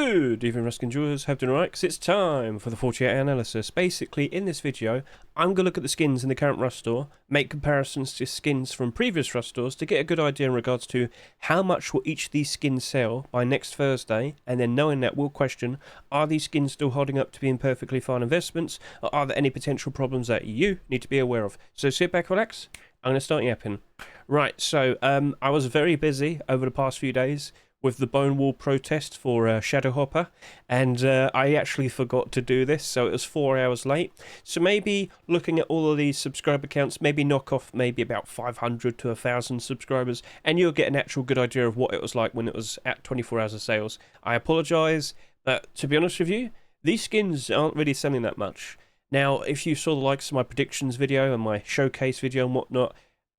Good evening, Ruskin Jewelers. Hope you're doing alright, because it's time for the 48-hour analysis. Basically, in this video, I'm going to look at the skins in the current Rust store, make comparisons to skins from previous Rust stores to get a good idea in regards to how much will each of these skins sell by next Thursday, and then knowing that, we'll question, are these skins still holding up to being perfectly fine investments, or are there any potential problems that you need to be aware of? So sit back, relax, I'm going to start yapping. Right, so I was very busy over the past few days with the Bone Wall protest for ShadowHopper, and I actually forgot to do this, so it was 4 hours late. So maybe looking at all of these subscriber counts, maybe knock off maybe about 500 to 1,000 subscribers, and you'll get an actual good idea of what it was like when it was at 24 hours of sales. I apologise, but to be honest with you, these skins aren't really selling that much. Now, if you saw the likes of my predictions video and my showcase video and whatnot,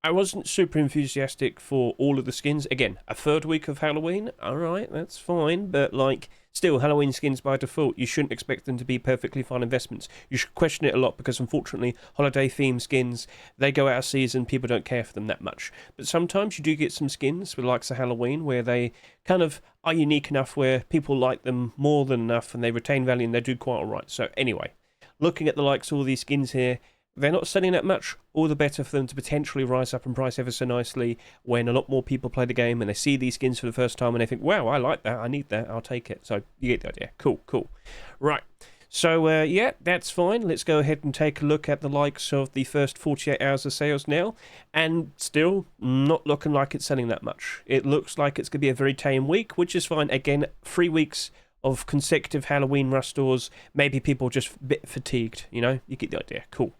I wasn't super enthusiastic for all of the skins. Again, a third week of Halloween, alright, that's fine, but like, still, Halloween skins by default, you shouldn't expect them to be perfectly fine investments. You should question it a lot because unfortunately, holiday themed skins, they go out of season, people don't care for them that much. But sometimes you do get some skins with likes of Halloween where they kind of are unique enough where people like them more than enough and they retain value and they do quite alright. So anyway, looking at the likes of all these skins here, they're not selling that much, all the better for them to potentially rise up in price ever so nicely when a lot more people play the game and they see these skins for the first time and they think, wow, I like that, I need that, I'll take it. So you get the idea. Cool, cool. Right, so yeah, that's fine. Let's go ahead and take a look at the likes of the first 48 hours of sales now, and still not looking like it's selling that much. It looks like it's going to be a very tame week, which is fine. Again, 3 weeks of consecutive Halloween Rust stores, maybe people just a bit fatigued, you know? You get the idea. Cool.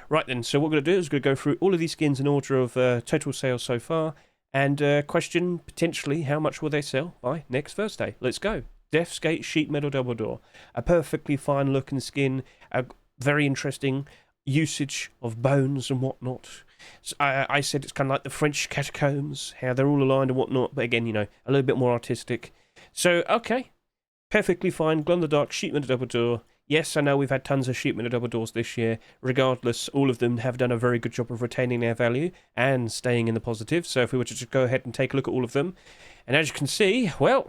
Right then, so what we're going to do is we're going to go through all of these skins in order of total sales so far, and question potentially how much will they sell by next Thursday. Let's go. Death's Gate Sheet Metal Double Door. A perfectly fine looking skin, a very interesting usage of bones and whatnot. So I said it's kind of like the French catacombs, how they're all aligned and whatnot, but again, you know, a little bit more artistic. So, okay. Perfectly fine, glow-in-the-dark sheet metal double door. Yes, I know we've had tons of sheet metal double doors this year. Regardless, all of them have done a very good job of retaining their value and staying in the positive. So if we were to just go ahead and take a look at all of them, and as you can see, well,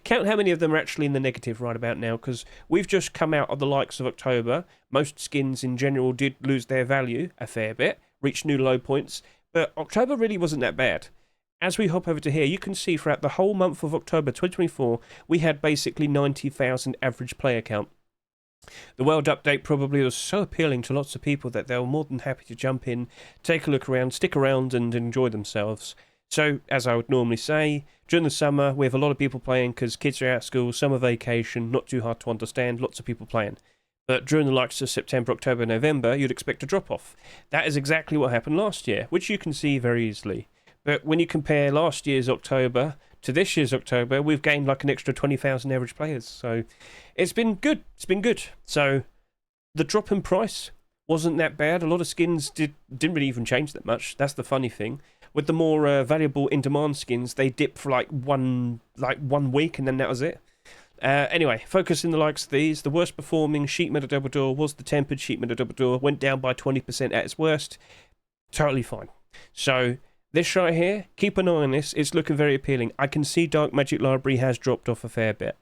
count how many of them are actually in the negative right about now, because we've just come out of the likes of October. Most skins in general did lose their value a fair bit, reached new low points, but October really wasn't that bad. As we hop over to here, you can see throughout the whole month of October 2024, we had basically 90,000 average player count. The World Update probably was so appealing to lots of people that they were more than happy to jump in, take a look around, stick around and enjoy themselves. So, as I would normally say, during the summer, we have a lot of people playing because kids are out of school, summer vacation, not too hard to understand, lots of people playing. But during the likes of September, October, November, you'd expect a drop-off. That is exactly what happened last year, which you can see very easily. But when you compare last year's October to this year's October, we've gained like an extra 20,000 average players. So it's been good. It's been good. So the drop in price wasn't that bad. A lot of skins didn't really even change that much. That's the funny thing. With the more valuable in-demand skins, they dipped for like one week and then that was it. Anyway, focusing the likes of these, the worst performing sheet metal double door was the tempered sheet metal double door. Went down by 20% at its worst. Totally fine. So this right here, keep an eye on this, it's looking very appealing. I can see Dark Magic Library has dropped off a fair bit,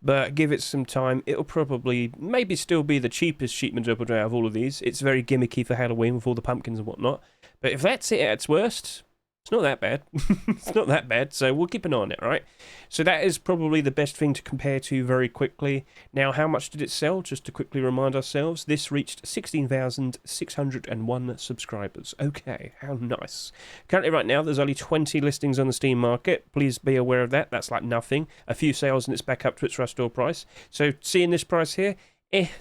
but give it some time, it'll probably, maybe still be the cheapest sheet metal double door out of all of these. It's very gimmicky for Halloween with all the pumpkins and whatnot, but if that's it at its worst, it's not that bad. It's not that bad, so we'll keep an eye on it, right? So that is probably the best thing to compare to very quickly. Now, how much did it sell? Just to quickly remind ourselves, this reached 16,601 subscribers. Okay, how nice. Currently right now, there's only 20 listings on the Steam market. Please be aware of that. That's like nothing. A few sales and it's back up to its Rust store price. So seeing this price here,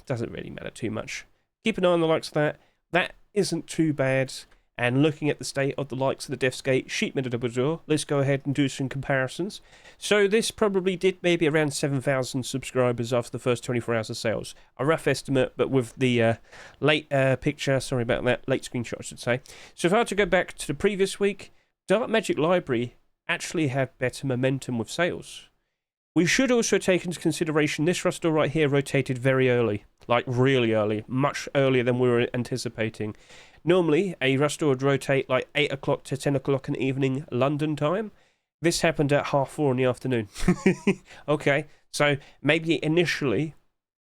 doesn't really matter too much. Keep an eye on the likes of that. That isn't too bad. And looking at the state of the likes of the Death's Gate sheet metal double door, let's go ahead and do some comparisons. So this probably did maybe around 7,000 subscribers after the first 24 hours of sales. A rough estimate, but with the late picture, sorry about that, late screenshot I should say. So if I were to go back to the previous week, Dark Magic Library actually had better momentum with sales. We should also take into consideration this Rust store right here rotated very early, like really early, much earlier than we were anticipating. Normally, a Rust store would rotate like 8 o'clock to 10 o'clock in the evening London time. This happened at 4:30 in the afternoon. Okay, so maybe initially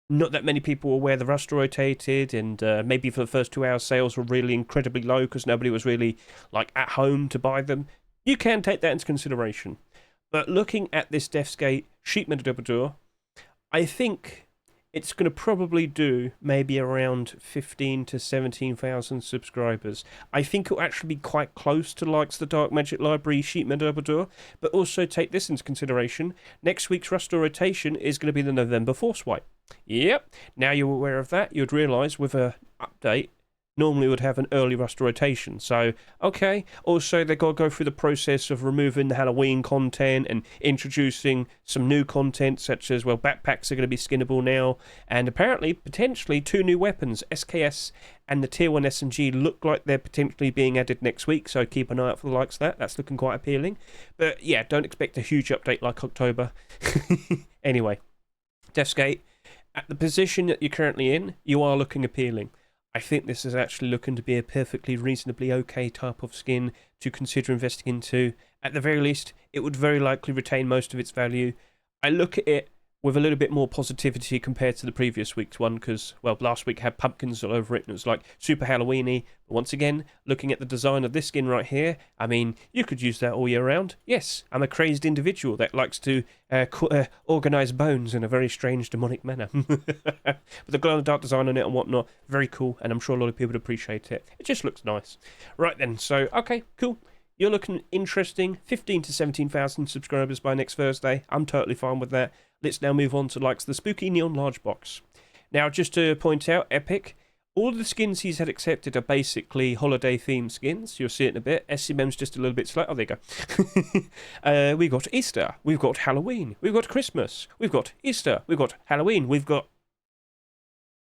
not that many people were aware the rust rotated, and maybe for the first 2 hours sales were really incredibly low because nobody was really like at home to buy them. You can take that into consideration. But looking at this Death's Gate sheet metal double door, I think it's going to probably do maybe around 15 to 17,000 subscribers. I think it'll actually be quite close to the likes of the Dark Magic Library sheet metal double door, but also take this into consideration. Next week's rust rotation is going to be the November Force White. Yep, now you're aware of that, you'd realise with a update, normally would have an early rust rotation. So, okay. Also, they've got to go through the process of removing the Halloween content and introducing some new content, such as, well, backpacks are going to be skinnable now. And apparently, potentially, 2 new weapons, SKS and the Tier 1 SMG, look like they're potentially being added next week. So keep an eye out for the likes of that. That's looking quite appealing. But yeah, don't expect a huge update like October. Anyway, Death's Gate, at the position that you're currently in, you are looking appealing. I think this is actually looking to be a perfectly reasonably okay type of skin to consider investing into. At the very least, it would very likely retain most of its value. I look at it with a little bit more positivity compared to the previous week's one because, well, last week had pumpkins all over it and it was like super Halloween-y. But once again, looking at the design of this skin right here, I mean, you could use that all year round. Yes, I'm a crazed individual that likes to organise bones in a very strange demonic manner. But the glow-in-the-dark design on it and whatnot, very cool, and I'm sure a lot of people would appreciate it. It just looks nice. Right then, so, okay, cool. You're looking interesting. 15 to 17,000 subscribers by next Thursday. I'm totally fine with that. Let's now move on to likes the spooky neon large box. Now, just to point out, Epic, all the skins he's had accepted are basically holiday themed skins. You'll see it in a bit. SCMM's just a little bit slow. Oh, there you go. We've got Easter. We've got Halloween. We've got Christmas. We've got Easter. We've got Halloween. We've got...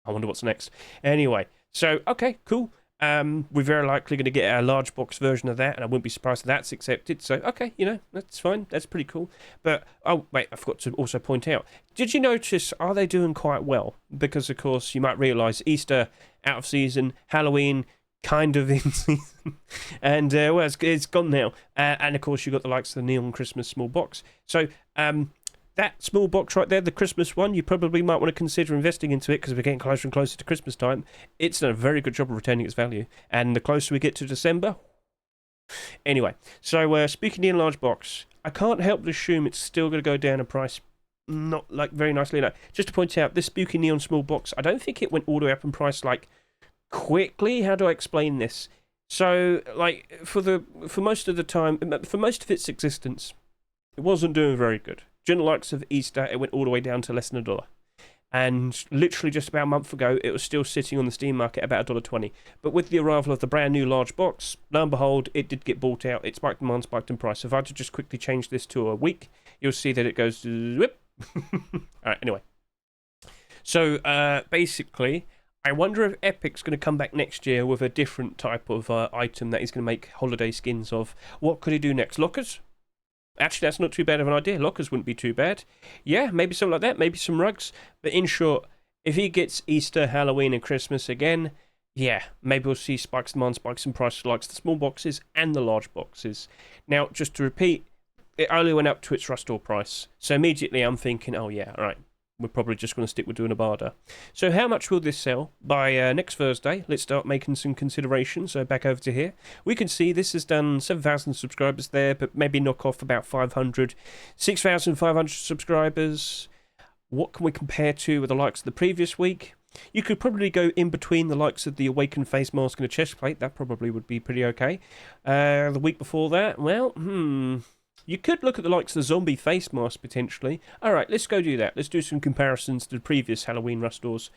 I wonder what's next. Anyway, so, okay, cool. We're very likely going to get a large box version of that, and I wouldn't be surprised if that's accepted. So, okay, you know, that's fine. That's pretty cool. But, oh, wait, I forgot to also point out. Did you notice, are they doing quite well? Because, of course, you might realise Easter, out of season, Halloween, kind of in season. And, well, it's gone now. And, of course, you've got the likes of the Neon Christmas small box. So, that small box right there, the Christmas one, you probably might want to consider investing into it because we're getting closer and closer to Christmas time. It's done a very good job of retaining its value. And the closer we get to December... Anyway, so speaking of the enlarged box, I can't help but assume it's still going to go down in price. Not like very nicely. No. Just to point out, this spooky neon small box, I don't think it went all the way up in price like quickly. How do I explain this? So, like, for most of the time, for most of its existence, it wasn't doing very good. During the likes of Easter, it went all the way down to less than $1. And literally just about a month ago, it was still sitting on the Steam market at about $1.20. But with the arrival of the brand new large box, lo and behold, it did get bought out. It spiked demand, spiked in price. So if I had to just quickly change this to a week, you'll see that it goes whip. Alright, anyway. So basically, I wonder if Epic's going to come back next year with a different type of item that he's going to make holiday skins of. What could he do next? Lockers? Actually, that's not too bad of an idea. Lockers wouldn't be too bad. Yeah, maybe something like that. Maybe some rugs. But in short, if he gets Easter, Halloween, and Christmas again, yeah, maybe we'll see spikes in demand, spikes in price, like the small boxes and the large boxes. Now, just to repeat, it only went up to its rustore price. So immediately I'm thinking, oh yeah, all right, we're probably just going to stick with doing a barter. So how much will this sell by next Thursday? Let's start making some considerations. So back over to here. We can see this has done 7,000 subscribers there, but maybe knock off about 500. 6,500 subscribers. What can we compare to with the likes of the previous week? You could probably go in between the likes of the Awakened face mask and a chest plate. That probably would be pretty okay. The week before that, well, you could look at the likes of the zombie face mask, potentially. Alright, let's go do that. Let's do some comparisons to the previous Halloween rustores.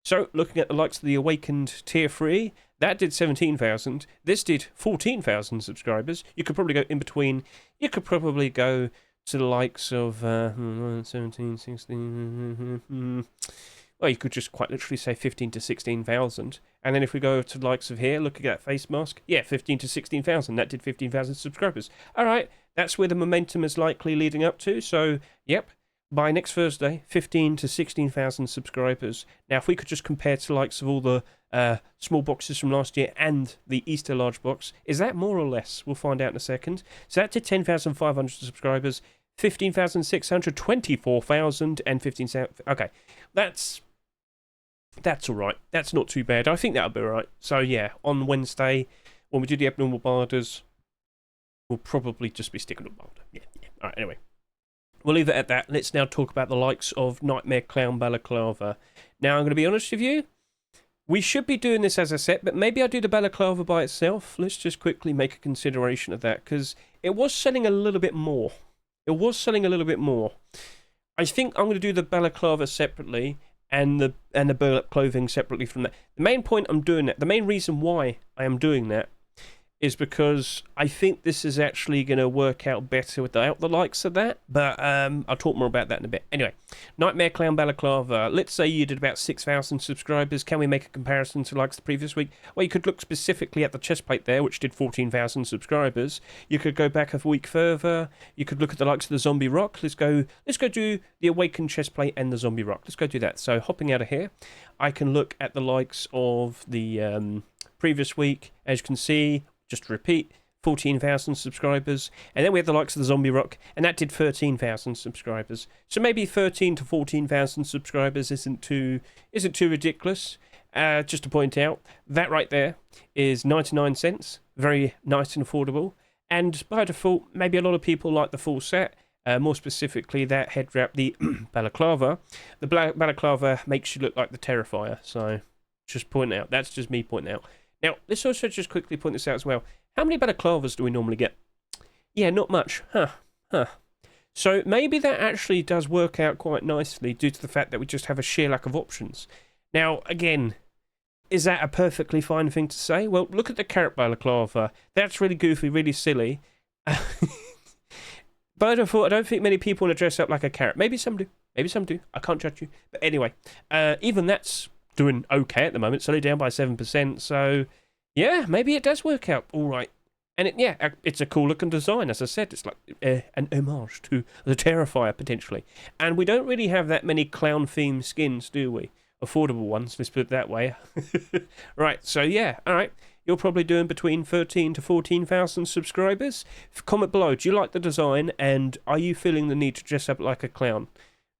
So, looking at the likes of the Awakened Tier 3, that did 17,000. This did 14,000 subscribers. You could probably go in between. You could probably go to the likes of 17, 16... Well, you could just quite literally say 15 to 16,000. And then if we go to the likes of here, looking at that face mask, yeah, 15 to 16,000. That did 15,000 subscribers. All right, that's where the momentum is likely leading up to. So, yep, by next Thursday, 15 to 16,000 subscribers. Now, if we could just compare to likes of all the small boxes from last year and the Easter large box, is that more or less? We'll find out in a second. So that did 10,500 subscribers, 15,600, 24,000, and 15,000. Okay, that's all right. That's not too bad. I think that'll be all right. So yeah, on Wednesday, when we do the abnormal barders, we'll probably just be sticking to barder. Yeah. All right, anyway. We'll leave it at that. Let's now talk about the likes of Nightmare Clown Balaclava. Now, I'm going to be honest with you. We should be doing this as a set, but maybe I do the Balaclava by itself. Let's just quickly make a consideration of that, because it was selling a little bit more. I think I'm going to do the Balaclava separately and the burlap clothing separately from that. The main point I'm doing that, the main reason why I am doing that, is because I think this is actually going to work out better without the likes of that. But I'll talk more about that in a bit. Anyway, Nightmare Clown Balaclava. Let's say you did about 6,000 subscribers. Can we make a comparison to likes the previous week? Well, you could look specifically at the chest plate there, which did 14,000 subscribers. You could go back a week further. You could look at the likes of the Zombie Rock. Let's go do the Awakened chest plate and the Zombie Rock. Let's go do that. So hopping out of here, I can look at the likes of the previous week. As you can see, just to repeat, 14,000 subscribers, and then we have the likes of the Zombie Rock, and that did 13,000 subscribers. So maybe 13 to 14,000 subscribers isn't too ridiculous. Just to point out, that right there is 99 cents, very nice and affordable. And by default, maybe a lot of people like the full set. More specifically, that head wrap, the balaclava. The balaclava makes you look like the Terrifier. So just point out, that's just me pointing out. Now, let's also just quickly point this out as well. How many balaclavas do we normally get? Yeah, not much. So maybe that actually does work out quite nicely due to the fact that we just have a sheer lack of options. Now, again, is that a perfectly fine thing to say? Well, look at the carrot balaclava. That's really goofy, really silly. But I don't think many people want to dress up like a carrot. Maybe some do. I can't judge you. But anyway, even that's doing okay at the moment, slowly down by 7%. So yeah, maybe it does work out all right. And it's a cool looking design. As I said, it's like an homage to the Terrifier potentially. And we don't really have that many clown themed skins, do we? Affordable ones, let's put it that way. Right, so yeah, all right. You're probably doing between 13 to 14,000 subscribers. Comment below, do you like the design, and are you feeling the need to dress up like a clown?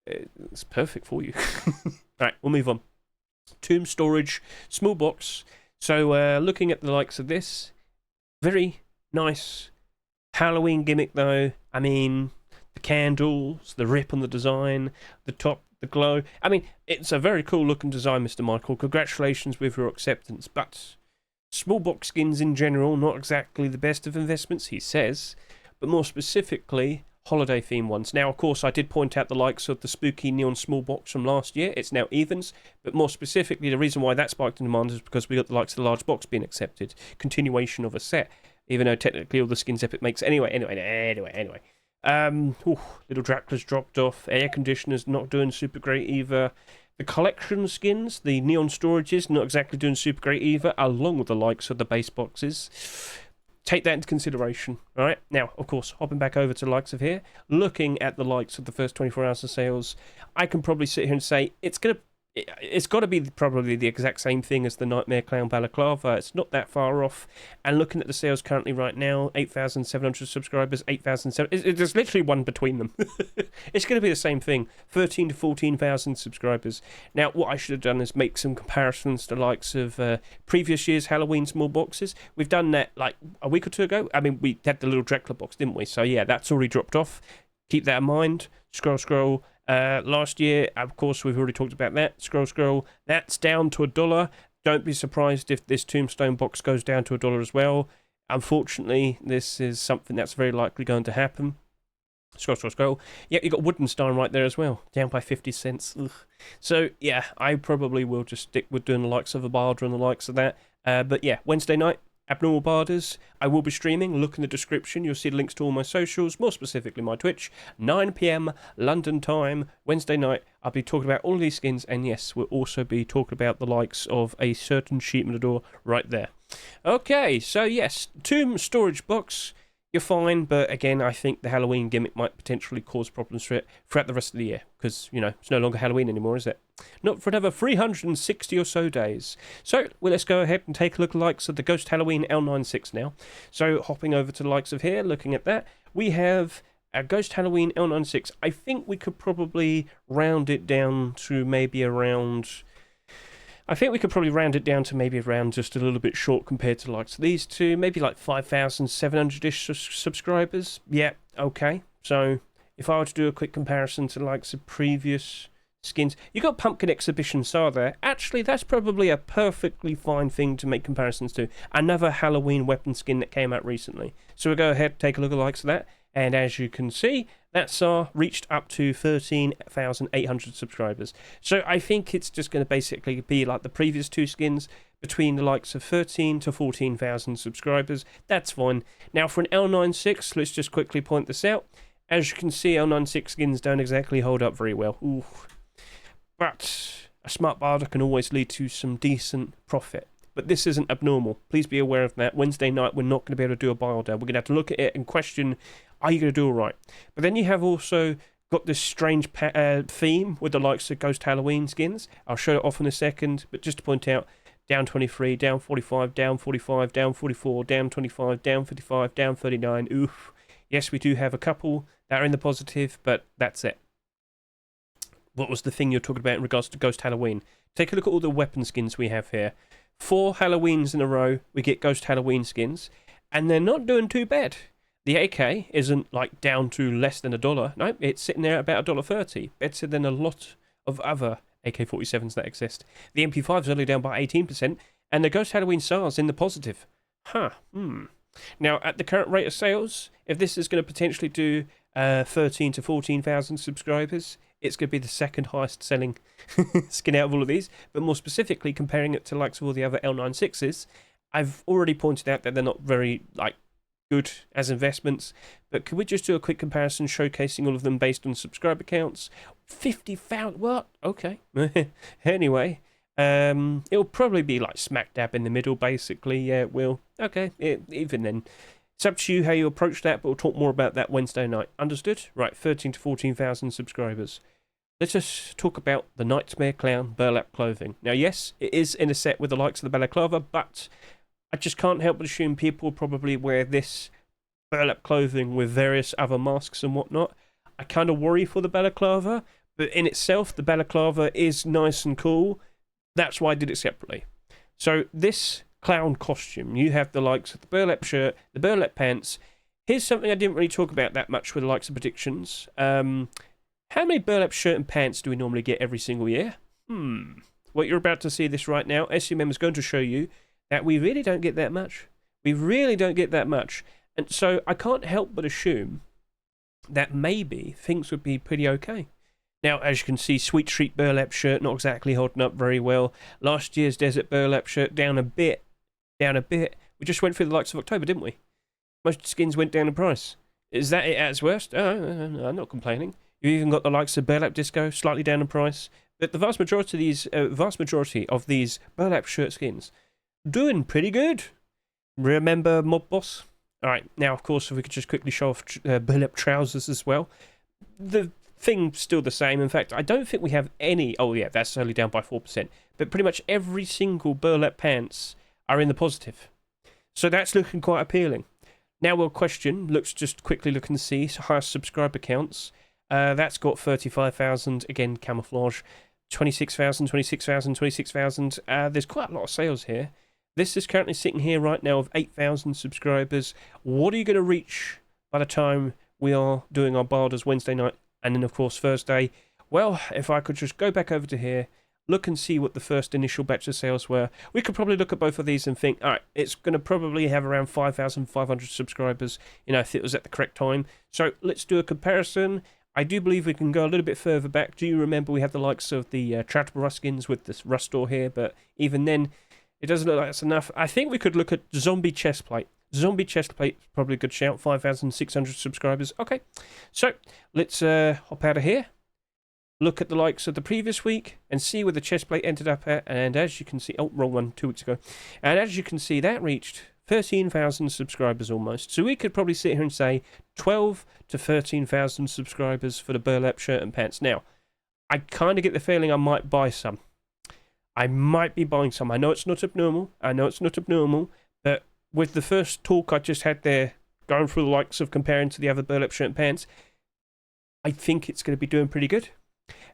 It's perfect for you. Alright, we'll move on. Tomb storage, small box. So looking at the likes of this, very nice Halloween gimmick though. I mean, the candles, the rip on the design, the top, the glow. I mean, it's a very cool looking design, Mr. Michael. Congratulations with your acceptance. But small box skins in general, not exactly the best of investments, he says. But more specifically, holiday theme ones. Now, of course, I did point out the likes of the spooky neon small box from last year. It's now evens. But more specifically, the reason why that spiked in demand is because we got the likes of the large box being accepted. Continuation of a set. Even though technically all the skins Epic makes. Anyway. Little Dracula's dropped off. Air conditioners not doing super great either. The collection skins, the neon storages, not exactly doing super great either, along with the likes of the base boxes. Take that into consideration. Alright, now, of course, hopping back over to the likes of here, looking at the likes of the first 24 hours of sales, I can probably sit here and say it's got to be probably the exact same thing as the Nightmare Clown Balaclava. It's not that far off. And looking at the sales currently right now, 8,700 subscribers, 8,700. There's literally one between them. It's going to be the same thing. 13 to 14,000 subscribers. Now, what I should have done is make some comparisons to the likes of previous year's Halloween small boxes. We've done that like a week or two ago. I mean, we had the little Dracula box, didn't we? So yeah, that's already dropped off. Keep that in mind. Scroll. Last year, of course, we've already talked about that. Scroll. That's down to $1. Don't be surprised if this Tombstone box goes down to $1 as well. Unfortunately, this is something that's very likely going to happen. Scroll. Yeah, you got Woodenstein right there as well, down by 50 cents. Ugh. So yeah, I probably will just stick with doing the likes of a barter and the likes of that. But yeah, Wednesday night. Abnormal Barders, I will be streaming. Look in the description, you'll see the links to all my socials, more specifically my Twitch, 9 PM London time, Wednesday night. I'll be talking about all of these skins, and yes, we'll also be talking about the likes of a certain sheep in the door right there. Okay, so yes, Tomb storage box. you're fine, but again, I think the Halloween gimmick might potentially cause problems for it throughout the rest of the year, because, you know, it's no longer Halloween anymore, is it? Not for another 360 or so days. So, well, let's go ahead and take a look at the likes of the Ghost Halloween L96 now. So, hopping over to the likes of here, looking at that, we have a Ghost Halloween L96. I think we could probably round it down to maybe around... I think we could probably round it down to maybe around just a little bit short compared to the likes of these two. Maybe like 5,700-ish subscribers. Yeah, okay. So if I were to do a quick comparison to the likes of previous skins, you got Pumpkin Exhibition Star there. Actually, that's probably a perfectly fine thing to make comparisons to. Another Halloween weapon skin that came out recently. So we'll go ahead and take a look at the likes of that. And as you can see, that SAR reached up to 13,800 subscribers. So I think it's just going to basically be like the previous two skins, between the likes of 13 to 14,000 subscribers. That's fine. Now for an L96, let's just quickly point this out. As you can see, L96 skins don't exactly hold up very well. Ooh. But a smart barter can always lead to some decent profit. But this isn't abnormal. Please be aware of that. Wednesday night, we're not going to be able to do a buy order. We're going to have to look at it and question, are you going to do all right? But then you have also got this strange theme with the likes of Ghost Halloween skins. I'll show it off in a second, but just to point out, down 23, down 45, down 45, down 44, down 25, down 55, down 39. Oof. Yes, we do have a couple that are in the positive, but that's it. What was the thing you're talking about in regards to Ghost Halloween? Take a look at all the weapon skins we have here. 4 Halloweens in a row, we get Ghost Halloween skins, and they're not doing too bad. The AK isn't like down to less than $1. No, it's sitting there at about $1.30. Better than a lot of other AK-47s that exist. The MP5 is only down by 18%, and the Ghost Halloween SAR's in the positive. Now, at the current rate of sales, if this is going to potentially do 13 to 14,000 subscribers, it's going to be the second highest selling skin out of all of these. But more specifically, comparing it to likes of all the other L96s, I've already pointed out that they're not very good as investments. But could we just do a quick comparison showcasing all of them based on subscriber counts? 50,000, what? Okay. Anyway, it'll probably be like smack dab in the middle, basically. Yeah, it will. Okay, even then. It's up to you how you approach that, but we'll talk more about that Wednesday night. Understood? Right, 13 to 14,000 subscribers. Let's just talk about the Nightmare Clown Burlap clothing. Now, yes, it is in a set with the likes of the Balaclava, but I just can't help but assume people will probably wear this burlap clothing with various other masks and whatnot. I kind of worry for the Balaclava, but in itself, the Balaclava is nice and cool. That's why I did it separately. So this clown costume, you have the likes of the burlap shirt, the burlap pants. Here's something I didn't really talk about that much with the likes of predictions. How many burlap shirt and pants do we normally get every single year? What you're about to see this right now, SMM is going to show you that we really don't get that much. We really don't get that much. And so I can't help but assume that maybe things would be pretty okay. Now, as you can see, Sweet Street Burlap shirt not exactly holding up very well. Last year's Desert Burlap shirt down a bit. We just went through the likes of October, didn't we? Most skins went down in price. Is that it at its worst? I'm not complaining. You've even got the likes of Burlap Disco, slightly down in price. But the vast majority of these burlap shirt skins doing pretty good. Remember Mob Boss? Alright, now of course if we could just quickly show off burlap trousers as well. The thing's still the same. In fact, I don't think we have any... Oh yeah, that's only down by 4%. But pretty much every single burlap pants are in the positive. So that's looking quite appealing. Now we'll question, let's just quickly look and see highest subscriber counts. That's got 35,000, again camouflage, 26,000, 26,000, 26,000. There's quite a lot of sales here. This is currently sitting here right now of 8,000 subscribers. What are you going to reach by the time we are doing our barders Wednesday night and then of course Thursday? Well, if I could just go back over to here, look and see what the first initial batch of sales were. We could probably look at both of these and think, alright, it's going to probably have around 5,500 subscribers, you know, if it was at the correct time. So let's do a comparison. I do believe we can go a little bit further back. Do you remember we have the likes of the Trakmer skins with this rust door here, but even then, it doesn't look like that's enough. I think we could look at Zombie Chestplate. Zombie Chestplate, probably a good shout, 5,600 subscribers. Okay, so let's hop out of here. Look at the likes of the previous week and see where the chestplate ended up at. And as you can see, oh, wrong one, 2 weeks ago. And as you can see, that reached 13,000 subscribers almost. So we could probably sit here and say 12 to 13,000 subscribers for the Burlap shirt and pants. Now, I kind of get the feeling I might buy some. I might be buying some. I know it's not abnormal. But with the first talk I just had there, going through the likes of comparing to the other Burlap shirt and pants, I think it's going to be doing pretty good.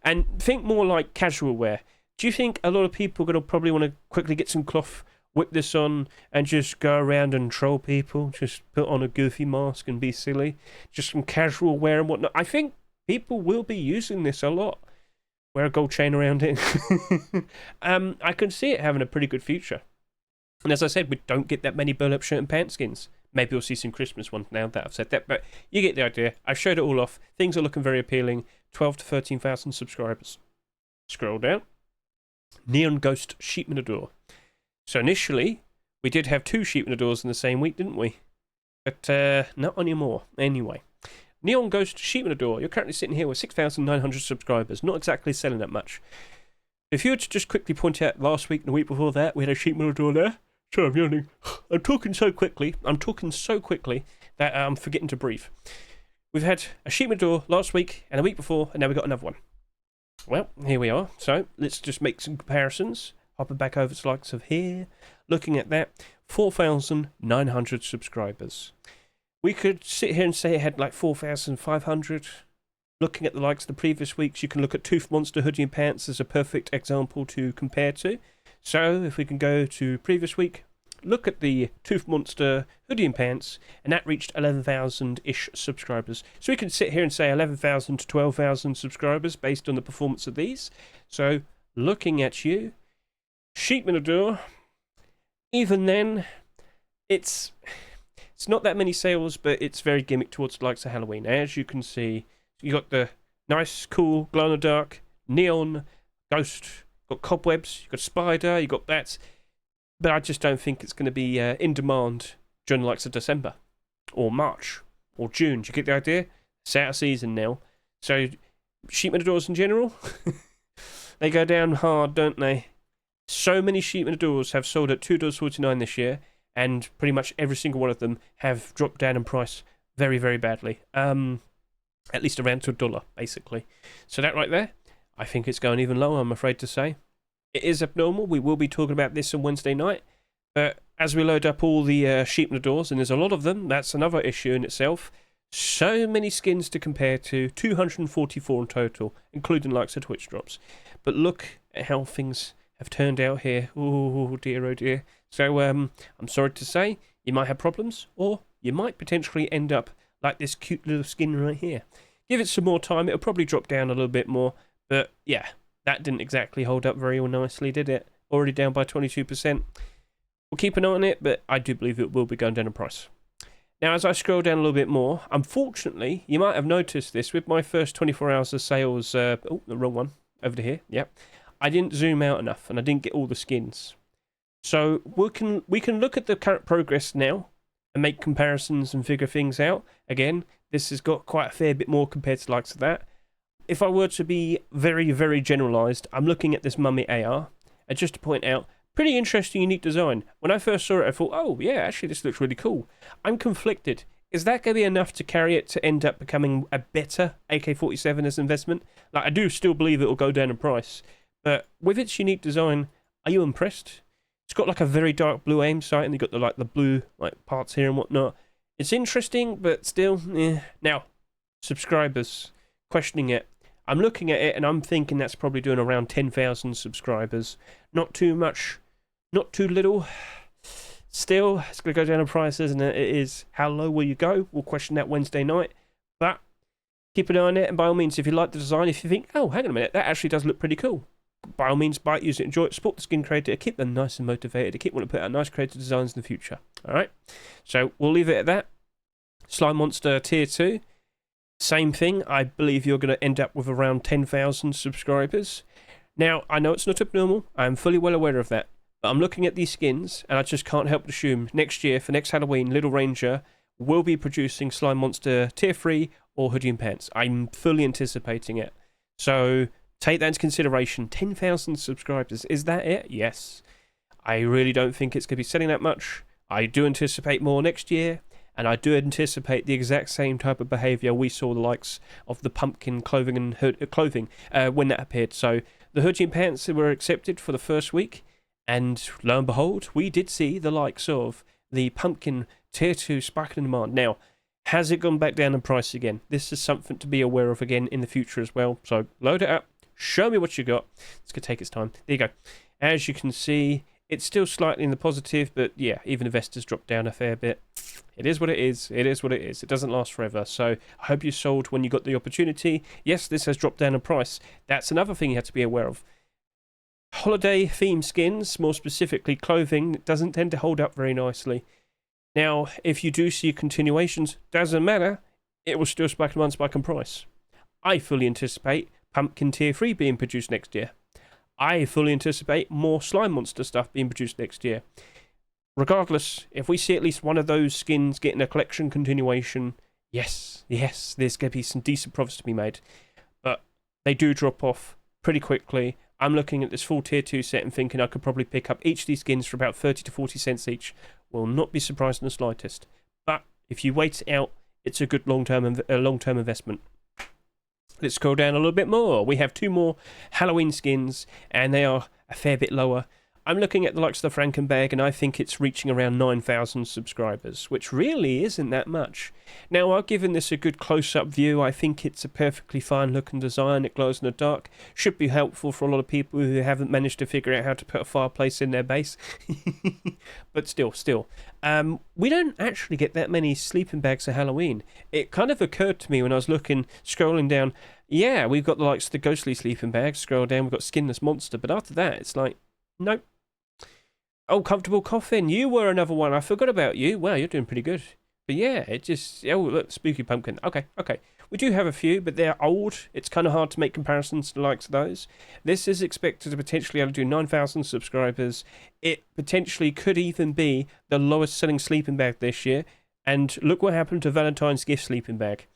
And think more like casual wear. Do you think a lot of people are going to probably want to quickly get some cloth, whip this on, and just go around and troll people? Just put on a goofy mask and be silly? Just some casual wear and whatnot. I think people will be using this a lot. Wear a gold chain around it. I can see it having a pretty good future. And as I said, we don't get that many Burlap shirt and pants skins. Maybe we'll see some Christmas ones now that I've said that, but you get the idea. I've showed it all off. Things are looking very appealing. 12 to 13,000 subscribers. Scroll down. Neon Ghost Sheep Minador. So initially, we did have 2 Sheep Minadors in the same week, didn't we? But not anymore. Anyway. Neon Ghost Sheep Minador. You're currently sitting here with 6,900 subscribers. Not exactly selling that much. If you were to just quickly point out last week and the week before that, we had a Sheep Minador there. Sorry, I'm yawning. I'm talking so quickly that I'm forgetting to breathe. We've had a Sheep Minador last week and a week before, and now we've got another one. Well, here we are. So let's just make some comparisons. Hopping back over to the likes of here. Looking at that, 4,900 subscribers. We could sit here and say it had like 4,500. Looking at the likes of the previous weeks, you can look at Tooth Monster Hoodie and Pants as a perfect example to compare to. So, if we can go to previous week, look at the Tooth Monster Hoodie and Pants, and that reached 11,000-ish subscribers. So we can sit here and say 11,000 to 12,000 subscribers based on the performance of these. So, looking at you, Sheep Minador, even then, it's not that many sales, but it's very gimmick towards the likes of Halloween. As you can see, you got the nice, cool, glow-in-the-dark, neon, ghost, got cobwebs, you got spider, you got bats, but I just don't think it's going to be in demand during the likes of December or March or June. Do you get the idea? It's out of season now. So Sheep Minadors in general, they go down hard, don't they? So many Sheep Minadors have sold at $2.49 this year, and pretty much every single one of them have dropped down in price very, very badly. At least around to $1, basically. So that right there, I think it's going even lower, I'm afraid to say. It is abnormal. We will be talking about this on Wednesday night. But as we load up all the Sheep Minadors, and there's a lot of them, that's another issue in itself. So many skins to compare to, 244 in total, including likes of Twitch drops. But look at how things have turned out here. Oh dear, oh dear. So I'm sorry to say, you might have problems, or you might potentially end up like this cute little skin right here. Give it some more time, it'll probably drop down a little bit more. But yeah, that didn't exactly hold up very nicely, did it? Already down by 22%. We'll keep an eye on it, but I do believe it will be going down in price. Now, as I scroll down a little bit more, unfortunately, you might have noticed this with my first 24 hours of sales. Oh, the wrong one. Over to here. Yep. I didn't zoom out enough, and I didn't get all the skins. So we can look at the current progress now and make comparisons and figure things out. Again, this has got quite a fair bit more compared to the likes of that. If I were to be very, very generalised, I'm looking at this Mummy AR, and just to point out, pretty interesting, unique design. When I first saw it, I thought, oh yeah, actually this looks really cool. I'm conflicted. Is that going to be enough to carry it to end up becoming a better AK-47 as an investment? Like, I do still believe it will go down in price, but with its unique design, are you impressed? It's got like a very dark blue aim sight, and you've got the blue parts here and whatnot. It's interesting, but still, eh. Now, subscribers, questioning it. I'm looking at it and I'm thinking that's probably doing around 10,000 subscribers. Not too much, not too little. Still, it's going to go down in price, isn't it? It is. How low will you go? We'll question that Wednesday night. But keep an eye on it, and by all means, if you like the design, if you think, oh, hang on a minute, that actually does look pretty cool, by all means, buy it, use it, enjoy it, support the skin creator, keep them nice and motivated, to keep wanting to put out nice creative designs in the future. Alright? So, we'll leave it at that. Slime Monster Tier 2. Same thing, I believe you're going to end up with around 10,000 subscribers. Now, I know it's not abnormal, I'm fully well aware of that, but I'm looking at these skins, and I just can't help but assume next year, for next Halloween, Little Ranger will be producing Slime Monster Tier 3 or Hoodie and Pants. I'm fully anticipating it. So, take that into consideration. 10,000 subscribers, is that it? Yes. I really don't think it's going to be selling that much. I do anticipate more next year, and I do anticipate the exact same type of behaviour we saw the likes of the pumpkin clothing and clothing when that appeared. So the hoodie and pants were accepted for the first week, and lo and behold, we did see the likes of the pumpkin tier 2 sparkling demand. Now, has it gone back down in price again? This is something to be aware of again in the future as well. So load it up, show me what you got. It's going to take its time. There you go. As you can see, it's still slightly in the positive, but yeah, even the vest has dropped down a fair bit. It is what it is. It is what it is. It doesn't last forever. So I hope you sold when you got the opportunity. Yes, this has dropped down in price. That's another thing you have to be aware of. Holiday theme skins, more specifically clothing, doesn't tend to hold up very nicely. Now, if you do see continuations, doesn't matter. It will still spike in price. I fully anticipate Pumpkin Tier 3 being produced next year. I fully anticipate more Slime Monster stuff being produced next year. Regardless, if we see at least one of those skins getting a collection continuation, yes, there's going to be some decent profits to be made. But they do drop off pretty quickly. I'm looking at this full Tier 2 set and thinking I could probably pick up each of these skins for about 30 to 40 cents each. Will not be surprised in the slightest. But if you wait it out, it's a good long-term investment. Let's scroll down a little bit more. We have 2 more Halloween skins, and they are a fair bit lower. I'm looking at the likes of the Frankenbag, and I think it's reaching around 9,000 subscribers, which really isn't that much. Now, I've given this a good close-up view. I think it's a perfectly fine looking design. It glows in the dark. Should be helpful for a lot of people who haven't managed to figure out how to put a fireplace in their base. But still. We don't actually get that many sleeping bags for Halloween. It kind of occurred to me when I was scrolling down. Yeah, we've got the likes of the ghostly sleeping bags. Scroll down, we've got Skinless Monster. But after that, it's like, nope. Oh, Comfortable Coffin, you were another one. I forgot about you. Wow, you're doing pretty good. But yeah, it just... Oh, look, Spooky Pumpkin. Okay. We do have a few, but they're old. It's kind of hard to make comparisons to the likes of those. This is expected to potentially do 9,000 subscribers. It potentially could even be the lowest selling sleeping bag this year. And look what happened to Valentine's gift sleeping bag.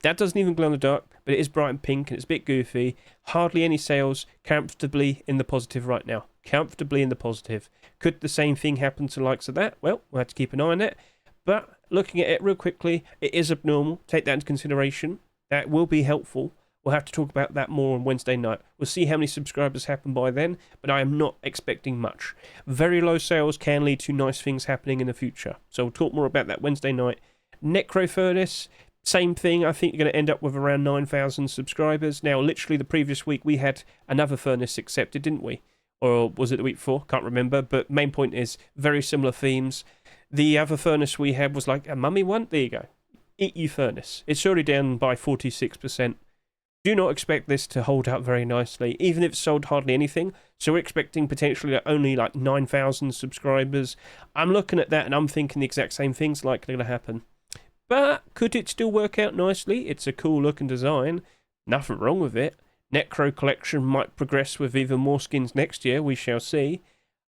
That doesn't even glow in the dark, but it is bright and pink, and it's a bit goofy. Hardly any sales. Comfortably in the positive right now. Comfortably in the positive. Could the same thing happen to the likes of that? Well, we'll have to keep an eye on it. But looking at it real quickly, it is abnormal. Take that into consideration. That will be helpful. We'll have to talk about that more on Wednesday night. We'll see how many subscribers happen by then, but I am not expecting much. Very low sales can lead to nice things happening in the future. So we'll talk more about that Wednesday night. Necro Furnace, same thing. I think you're going to end up with around 9,000 subscribers. Now, literally the previous week, we had another furnace accepted, didn't we? Or was it the week before? Can't remember. But main point is, very similar themes. The other furnace we had was like a mummy one. There you go. Eat You Furnace. It's already down by 46%. Do not expect this to hold up very nicely, even if it's sold hardly anything. So we're expecting potentially only like 9,000 subscribers. I'm looking at that and I'm thinking the exact same thing's likely to happen. But could it still work out nicely? It's a cool looking design. Nothing wrong with it. Necro Collection might progress with even more skins next year. We shall see.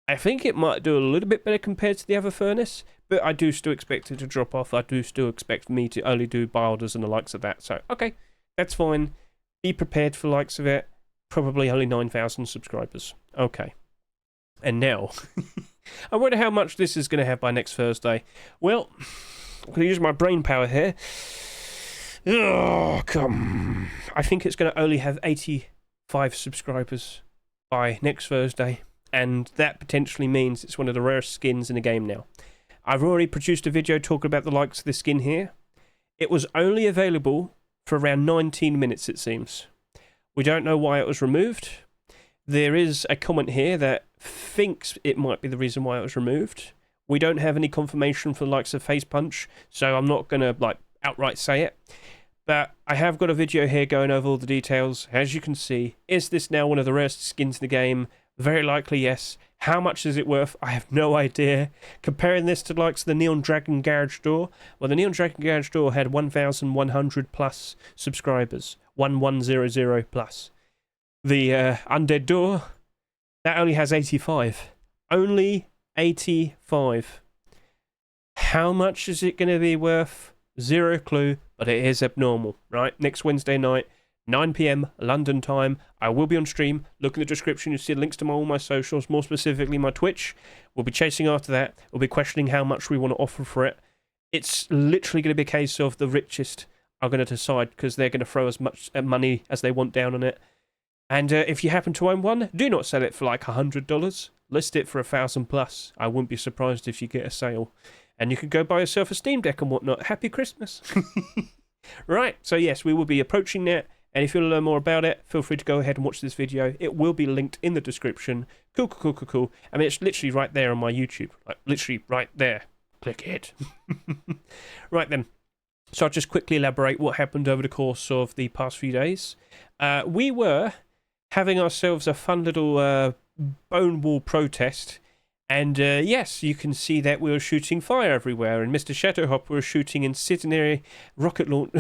I think it might do a little bit better compared to the other furnace, but I do still expect it to drop off. I do still expect me to only do builders and the likes of that. So, okay, that's fine. Be prepared for the likes of it. Probably only 9,000 subscribers. Okay. And now, I wonder how much this is going to have by next Thursday. Well, I'm going to use my brain power here. Oh, come. I think it's going to only have 85 subscribers by next Thursday. And that potentially means it's one of the rarest skins in the game now. I've already produced a video talking about the likes of this skin here. It was only available for around 19 minutes, it seems. We don't know why it was removed. There is a comment here that thinks it might be the reason why it was removed. We don't have any confirmation for the likes of Face Punch, so I'm not going to outright say it. But I have got a video here going over all the details. As you can see, is this now one of the rarest skins in the game? Very likely, yes. How much is it worth? I have no idea. Comparing this to the likes of the Neon Dragon Garage Door. Well, the Neon Dragon Garage Door had 1,100 plus subscribers. 1100 plus. The Undead Door, that only has 85. Only 85. How much is it going to be worth? Zero clue, but it is abnormal, right? Next Wednesday night, 9 p.m. London time. I will be on stream. Look in the description. You'll see links to all my socials, more specifically my Twitch. We'll be chasing after that. We'll be questioning how much we want to offer for it. It's literally going to be a case of the richest are going to decide, because they're going to throw as much money as they want down on it. And if you happen to own one, do not sell it for like $100. List it for $1,000+. I wouldn't be surprised if you get a sale. And you can go buy yourself a Steam Deck and whatnot. Happy Christmas. Right, so yes, we will be approaching that. And if you want to learn more about it, feel free to go ahead and watch this video. It will be linked in the description. Cool. I mean, it's literally right there on my YouTube. Like, literally right there. Click it. Right then. So I'll just quickly elaborate what happened over the course of the past few days. We were having ourselves a fun little bone wall protest. And yes, you can see that we were shooting fire everywhere. And Mr. ShadowHopper was shooting incendiary rocket launch...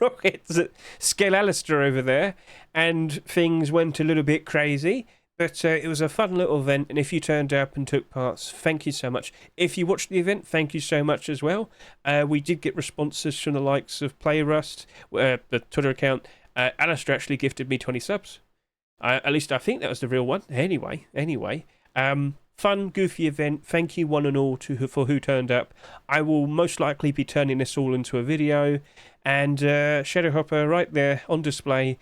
rockets at Scale Alistair over there. And things went a little bit crazy. But it was a fun little event, and if you turned up and took part, thank you so much. If you watched the event, thank you so much as well. We did get responses from the likes of PlayRust, the Twitter account. Alistair actually gifted me 20 subs. At least I think that was the real one. Anyway. Fun, goofy event. Thank you one and all for who turned up. I will most likely be turning this all into a video. And ShadowHopper right there on display.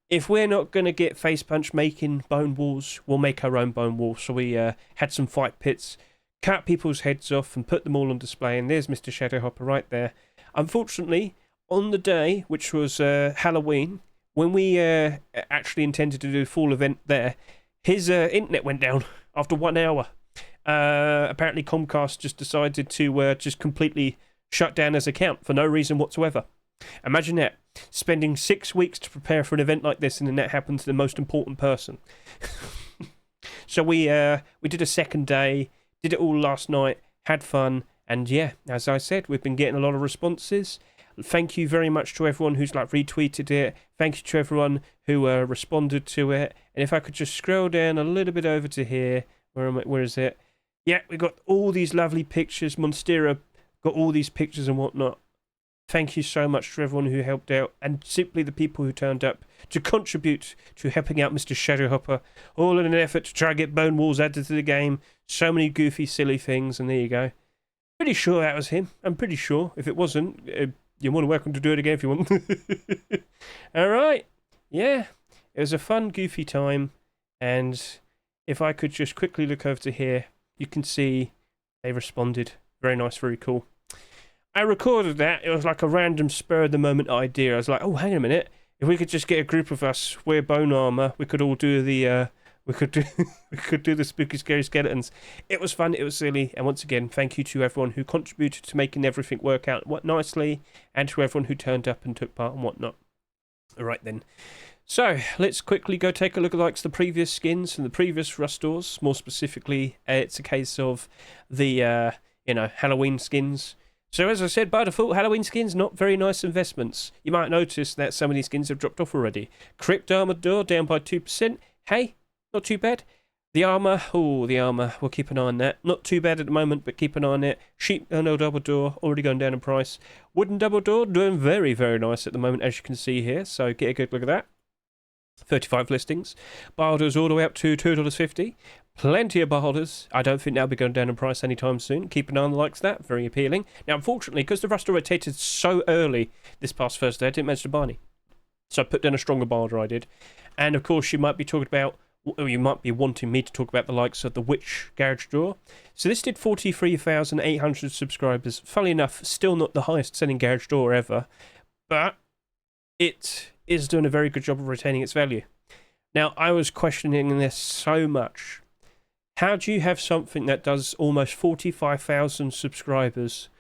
If we're not going to get Face Punch making bone walls, we'll make our own bone walls. So we had some fight pits, cut people's heads off and put them all on display. And there's Mr. ShadowHopper right there. Unfortunately, on the day, which was Halloween, when we actually intended to do a full event there, his internet went down after 1 hour. Apparently Comcast just decided to just completely shut down his account for no reason whatsoever. Imagine that. Spending 6 weeks to prepare for an event like this, and then that happened to the most important person. So we did a second day, did it all last night, had fun, and yeah, as I said, we've been getting a lot of responses. Thank you very much to everyone who's like retweeted it. Thank you to everyone who responded to it. And if I could just scroll down a little bit over to here, where is it? Yeah, we got all these lovely pictures. Monstera got all these pictures and whatnot. Thank you so much to everyone who helped out, and simply the people who turned up to contribute to helping out Mr. ShadowHopper, all in an effort to try and get bone walls added to the game. So many goofy, silly things, and there you go. Pretty sure that was him. I'm pretty sure. If it wasn't, you're more than welcome to do it again if you want. Alright. Yeah. It was a fun, goofy time, and if I could just quickly look over to here, you can see they responded. Very nice, very cool. I recorded that. It was like a random spur-of-the-moment idea. I was like, oh, hang on a minute. If we could just get a group of us, wear bone armor, we could all do the, we could do the spooky, scary skeletons. It was fun. It was silly. And once again, thank you to everyone who contributed to making everything work out nicely, and to everyone who turned up and took part and whatnot. All right, then. So, let's quickly go take a look at the previous skins from the previous Rustors. More specifically, it's a case of the, Halloween skins. So as I said, by default, Halloween skins, not very nice investments. You might notice that some of these skins have dropped off already. Crypt Armored Door down by 2%. Hey, not too bad. The armour, we'll keep an eye on that. Not too bad at the moment, but keep an eye on it. Sheep no double door, already going down in price. Wooden double door, doing very, very nice at the moment, as you can see here. So get a good look at that. 35 listings. Barders all the way up to $2.50. Plenty of Barders. I don't think they'll be going down in price anytime soon. Keep an eye on the likes of that. Very appealing. Now, unfortunately, because the Rustor rotated so early this past Thursday, I didn't manage to buy any. So I put down a stronger Barder, I did. And, of course, you might be talking about, or you might be wanting me to talk about the likes of the Witch Garage Door. So this did 43,800 subscribers. Funnily enough, still not the highest selling Garage Door ever. But it is doing a very good job of retaining its value. Now, I was questioning this so much. How do you have something that does almost 45,000 subscribers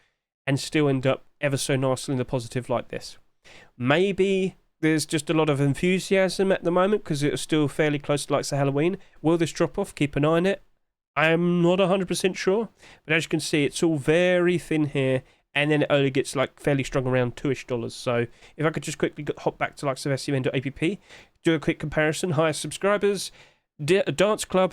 and still end up ever so nicely in the positive like this? Maybe there's just a lot of enthusiasm at the moment because it's still fairly close to like Halloween. Will this drop off? Keep an eye on it. I'm not 100% sure, but as you can see, it's all very thin here, and then it only gets like fairly strong around $2-ish. So if I could just quickly hop back to like SMDD, do a quick comparison. Highest subscribers, Dance Club,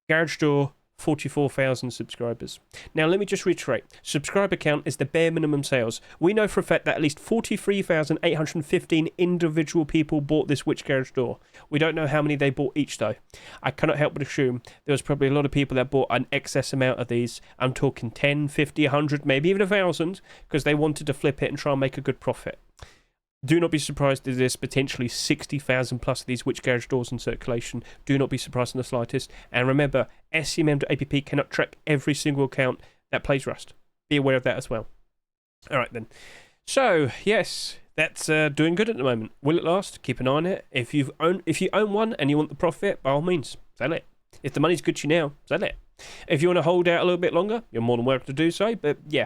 Garage Door, 44,000 subscribers. Now, let me just reiterate. Subscriber count is the bare minimum sales. We know for a fact that at least 43,815 individual people bought this Witch Garage door. We don't know how many they bought each, though. I cannot help but assume there was probably a lot of people that bought an excess amount of these. I'm talking 10, 50, 100, maybe even 1,000, because they wanted to flip it and try and make a good profit. Do not be surprised if there's potentially 60,000 plus of these Witch Garage doors in circulation. Do not be surprised in the slightest. And remember, SCMM.app cannot track every single account that plays Rust. Be aware of that as well. Alright then. So, yes, that's doing good at the moment. Will it last? Keep an eye on it. If you own one and you want the profit, by all means, sell it. If the money's good to you now, sell it. If you want to hold out a little bit longer, you're more than welcome to do so. But yeah,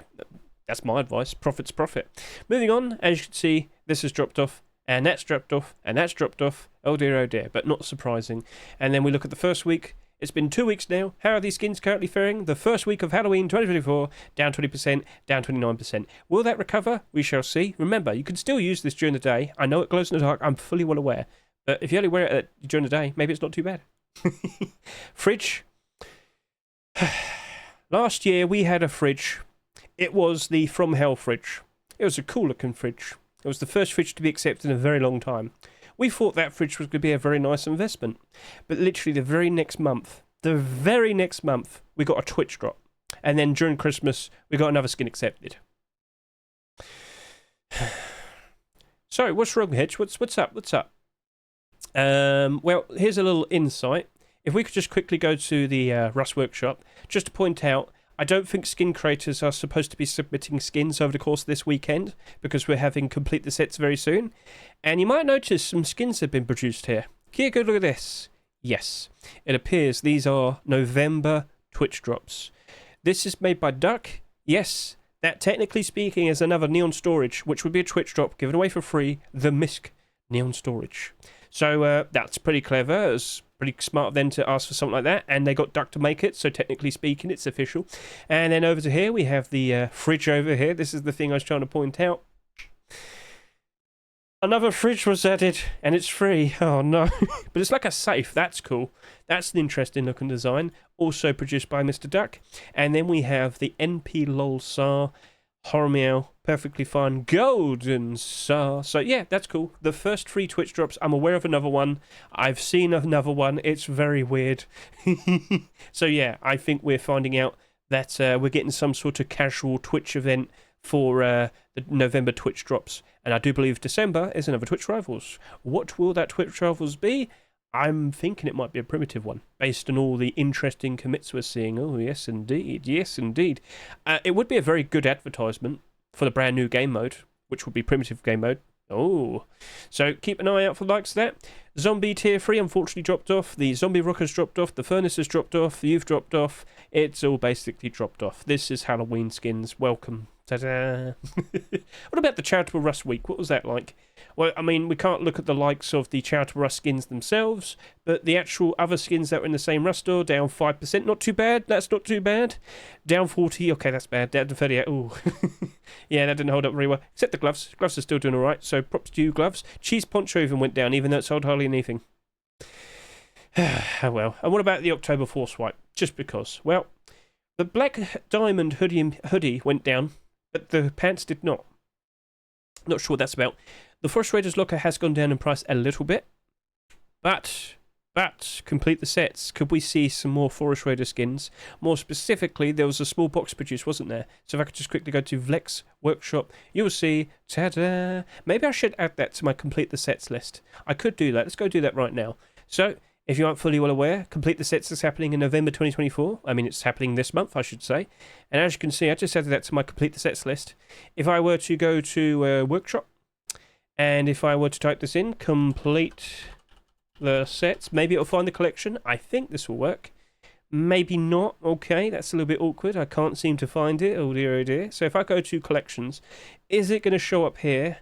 that's my advice. Profit's profit. Moving on, as you can see, this has dropped off, and that's dropped off, and that's dropped off. Oh dear, but not surprising. And then we look at the first week. It's been 2 weeks now. How are these skins currently faring? The first week of Halloween 2024, down 20%, down 29%. Will that recover? We shall see. Remember, you can still use this during the day. I know it glows in the dark. I'm fully well aware. But if you only wear it during the day, maybe it's not too bad. Fridge. Last year, we had a fridge. It was the From Hell fridge. It was a cool looking fridge. It was the first fridge to be accepted in a very long time. We thought that fridge was going to be a very nice investment. But literally the very next month, we got a Twitch drop. And then during Christmas, we got another skin accepted. So, what's wrong, Hedge? What's up? Well, here's a little insight. If we could just quickly go to the Rust Workshop, just to point out, I don't think skin creators are supposed to be submitting skins over the course of this weekend, because we're having complete the sets very soon. And you might notice some skins have been produced here. Here, go look at this. Yes, it appears these are November Twitch drops. This is made by Duck. Yes, that technically speaking is another Neon Storage, which would be a Twitch drop given away for free, the Misk Neon Storage. So that's pretty clever. It's pretty smart of them to ask for something like that, and they got Duck to make it, so technically speaking it's official. And then over to here we have the fridge over here. This is the thing I was trying to point out. Another fridge was added, and it's free. Oh no. But it's like a safe. That's cool. That's an interesting looking design. Also produced by Mr. Duck. And then we have the NP Lol Sar, Horror Meow, Perfectly Fine, Golden Sar. So yeah, that's cool. The first 3 Twitch drops. I'm aware of another one. I've seen another one. It's very weird. So yeah, I think we're finding out that we're getting some sort of casual Twitch event for the November Twitch drops. And I do believe December is another Twitch Rivals. What will that Twitch Rivals be? I'm thinking it might be a primitive one, based on all the interesting commits we're seeing. Oh, yes, indeed. Yes, indeed. It would be a very good advertisement for the brand new game mode, which would be primitive game mode. Oh. So keep an eye out for the likes of that. Zombie Tier 3 unfortunately dropped off. The Zombie Rockers dropped off. The Furnace has dropped off. You've dropped off. It's all basically dropped off. This is Halloween skins. Welcome. Ta-da! What about the Charitable Rust week? What was that like? Well, I mean, we can't look at the likes of the Charitable Rust skins themselves, but the actual other skins that were in the same Rust store, down 5%. Not too bad. That's not too bad. Down 40. Okay, that's bad. Down to 38. Ooh. Yeah, that didn't hold up very well. Except the gloves. Gloves are still doing all right, so props to you, gloves. Cheese Poncho even went down, even though it sold hardly anything. Oh well. And what about the October Force Wipe? Just because. Well, the Black Diamond hoodie went down, but the pants did not. Not sure what that's about. The Forest Raiders locker has gone down in price a little bit, but complete the sets. Could we see some more Forest Raider skins? More specifically, there was a small box produced, wasn't there? So if I could just quickly go to Vlex Workshop, you'll see, ta-da! Maybe I should add that to my complete the sets list. I could do that. Let's go do that right now. So, if you aren't fully well aware, Complete the Sets is happening in November 2024. I mean, it's happening this month, I should say. And as you can see, I just added that to my Complete the Sets list. If I were to go to Workshop, and if I were to type this in, Complete the Sets, maybe it'll find the collection. I think this will work. Maybe not. Okay, that's a little bit awkward. I can't seem to find it. Oh dear, oh dear. So if I go to Collections, is it going to show up here?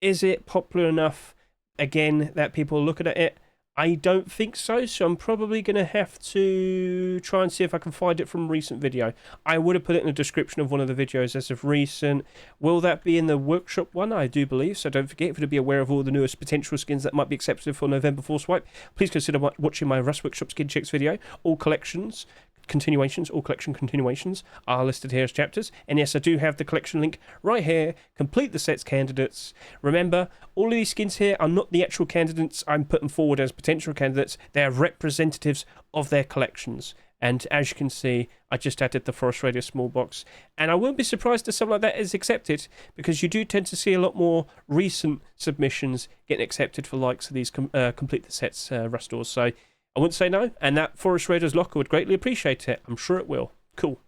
Is it popular enough, again, that people are looking at it? I don't think so, so I'm probably going to have to try and see if I can find it from a recent video. I would have put it in the description of one of the videos as of recent. Will that be in the workshop one? I do believe, so don't forget, if you to be aware of all the newest potential skins that might be accepted for November Force Wipe, please consider watching my Rust Workshop Skin Checks video. All collections continuations, all collection continuations are listed here as chapters. And yes, I do have the collection link right here. Complete the sets candidates. Remember, all of these skins here are not the actual candidates I'm putting forward as potential candidates. They are representatives of their collections. And as you can see, I just added the Forest Radio small box. And I wouldn't be surprised if something like that is accepted, because you do tend to see a lot more recent submissions getting accepted for likes of these complete the sets rustors. So I wouldn't say no. And that Forest Raiders locker would greatly appreciate it. I'm sure it will. Cool.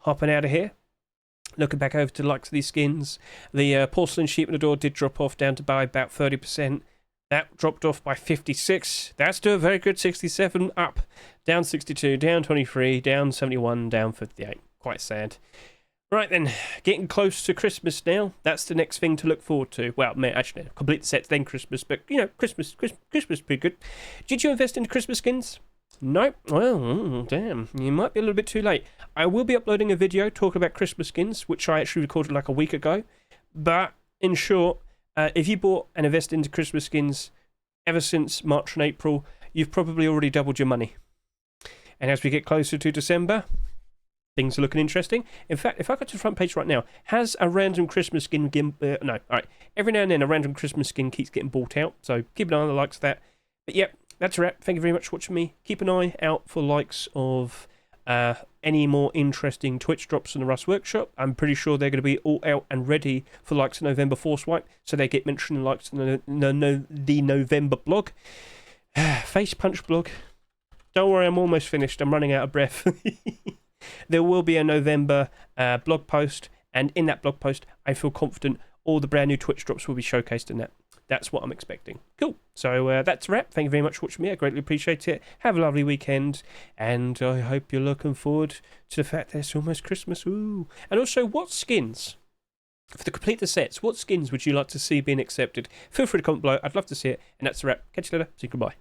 Hopping out of here. Looking back over to the likes of these skins. The porcelain sheep in the door did drop off down to by about 30%. That dropped off by 56. That's still a very good 67 up. Down 62, down 23, down 71, down 58. Quite sad. Right then, getting close to Christmas now. That's the next thing to look forward to. Well, actually, complete the sets, then Christmas. But, you know, Christmas is pretty good. Did you invest into Christmas skins? Nope. Well, damn. You might be a little bit too late. I will be uploading a video talking about Christmas skins, which I actually recorded like a week ago. But, in short, if you bought and invested into Christmas skins ever since March and April, you've probably already doubled your money. And as we get closer to December, things are looking interesting. In fact, if I go to the front page right now, has a random Christmas skin... no, alright. Every now and then a random Christmas skin keeps getting bought out, so keep an eye on the likes of that. But yep, that's a wrap. Thank you very much for watching me. Keep an eye out for likes of any more interesting Twitch drops in the Rust Workshop. I'm pretty sure they're going to be all out and ready for likes of November Force Wipe, so they get mentioned in likes of the November blog. Face punch blog. Don't worry, I'm almost finished. I'm running out of breath. There will be a November blog post, and in that blog post, I feel confident all the brand new Twitch drops will be showcased in that. That's what I'm expecting. Cool. So that's a wrap. Thank you very much for watching me. I greatly appreciate it. Have a lovely weekend, and I hope you're looking forward to the fact that it's almost Christmas. Ooh. And also, what skins, for the complete the sets, what skins would you like to see being accepted? Feel free to comment below. I'd love to see it. And that's a wrap. Catch you later. See you. Goodbye.